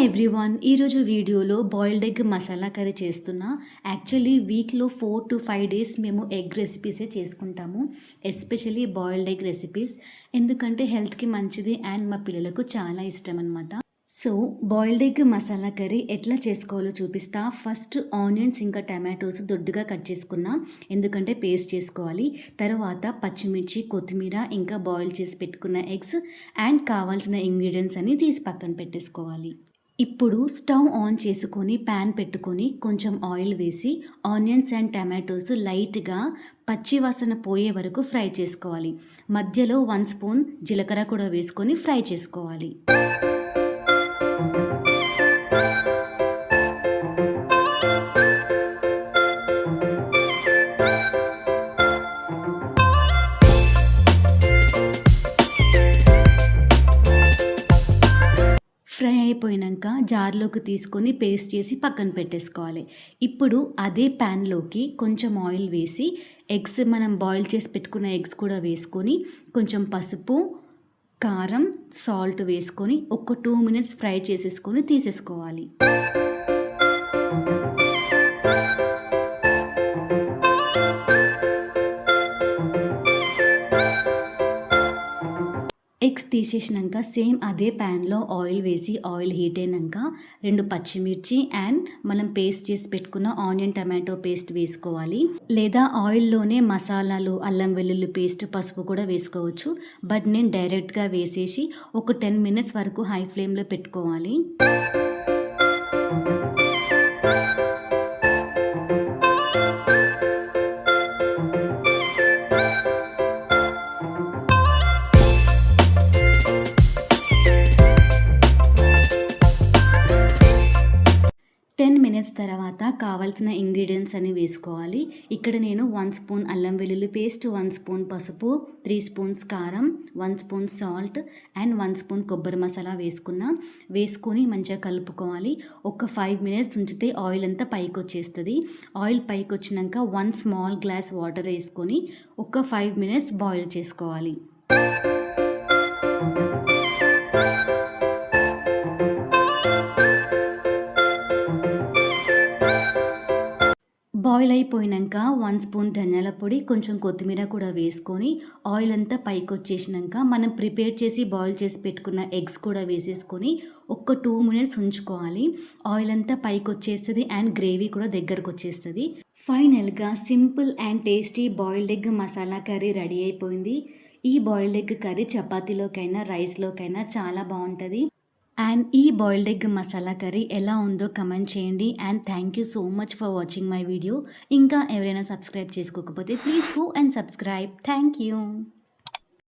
Everyone ఈరోజు వీడియోలో boiled egg masala curry చేస్తున్నా. యాక్చువల్లీ వీక్లో 4 to 5 డేస్ మేము ఎగ్ రెసిపీసే చేసుకుంటాము, ఎస్పెషలీ బాయిల్డ్ ఎగ్ రెసిపీస్. ఎందుకంటే హెల్త్కి మంచిది అండ్ మా పిల్లలకు చాలా ఇష్టం అనమాట. So boiled egg masala curry ఎట్లా చేసుకోవాలో చూపిస్తా. ఫస్ట్ ఆనియన్స్ ఇంకా టమాటోస్ దొడ్డుగా కట్ చేసుకున్నా, ఎందుకంటే పేస్ట్ చేసుకోవాలి. తర్వాత పచ్చిమిర్చి, కొత్తిమీర, ఇంకా బాయిల్ చేసి పెట్టుకున్న ఎగ్స్ అండ్ కావాల్సిన ఇంగ్రీడియంట్స్ అన్ని తీసి పక్కన పెట్టేసుకోవాలి. ఇప్పుడు స్టవ్ ఆన్ చేసుకొని ప్యాన్ పెట్టుకొని కొంచెం ఆయిల్ వేసి ఆనియన్స్ అండ్ టమాటోస్ లైట్గా పచ్చి వాసన పోయే వరకు ఫ్రై చేసుకోవాలి. మధ్యలో 1 స్పూన్ జీలకర్ర కూడా వేసుకొని ఫ్రై చేసుకోవాలి. ఫ్రై అయిపోయాక జార్లోకి తీసుకొని పేస్ట్ చేసి పక్కన పెట్టేసుకోవాలి. ఇప్పుడు అదే ప్యాన్లోకి కొంచెం ఆయిల్ వేసి ఎగ్స్, మనం బాయిల్ చేసి పెట్టుకున్న ఎగ్స్ కూడా వేసుకొని కొంచెం పసుపు, కారం, సాల్ట్ వేసుకొని ఒక 2 minutes ఫ్రై చేసేసుకొని తీసేసుకోవాలి. ఎగ్స్ తీసేసినాక సేమ్ అదే ప్యాన్లో ఆయిల్ వేసి ఆయిల్ హీట్ అయినాక 2 పచ్చిమిర్చి అండ్ మనం పేస్ట్ చేసి పెట్టుకున్న ఆనియన్ టమాటో పేస్ట్ వేసుకోవాలి. లేదా ఆయిల్లోనే మసాలాలు, అల్లం వెల్లుల్లి పేస్ట్, పసుపు కూడా వేసుకోవచ్చు. బట్ నేను డైరెక్ట్గా వేసేసి ఒక 10 minutes వరకు హై ఫ్లేమ్లో పెట్టుకోవాలి. తర్వాత కావాల్సిన ఇంగ్రీడియంట్స్ అని వేసుకోవాలి. ఇక్కడ నేను 1 స్పూన్ అల్లం వెల్లుల్లి పేస్ట్, 1 స్పూన్ పసుపు, 3 స్పూన్స్ కారం, 1 స్పూన్ సాల్ట్ అండ్ 1 స్పూన్ కొబ్బరి మసాలా వేసుకొని మంచిగా కలుపుకోవాలి. ఒక 5 minutes ఉంచితే ఆయిల్ అంతా పైకి వచ్చేస్తుంది. ఆయిల్ పైకి వచ్చినాక 1 స్మాల్ గ్లాస్ వాటర్ వేసుకొని ఒక 5 minutes బాయిల్ చేసుకోవాలి. బాయిల్ అయిపోయాక 1 స్పూన్ ధనియాల పొడి, కొంచెం కొత్తిమీర కూడా వేసుకొని ఆయిల్ అంతా పైకి వచ్చేసినాక మనం ప్రిపేర్ చేసి బాయిల్ చేసి పెట్టుకున్న ఎగ్స్ కూడా వేసేసుకొని ఒక 2 minutes ఉంచుకోవాలి. ఆయిల్ అంతా పైకి వచ్చేస్తుంది అండ్ గ్రేవీ కూడా దగ్గరకు వచ్చేస్తుంది. ఫైనల్గా simple and tasty boiled egg masala curry ready అయిపోయింది. ఈ బాయిల్డ్ ఎగ్ కర్రీ చపాతీలోకైనా రైస్లోకైనా చాలా బాగుంటుంది. అండ్ ఈ బాయిల్డ్ ఎగ్ మసాలా కర్రీ ఎలా ఉందో కమెంట్ చేయండి. And thank you so much for watching my video. ఇంకా ఎవరైనా సబ్స్క్రైబ్ చేసుకోకపోతే please go and subscribe. Thank you.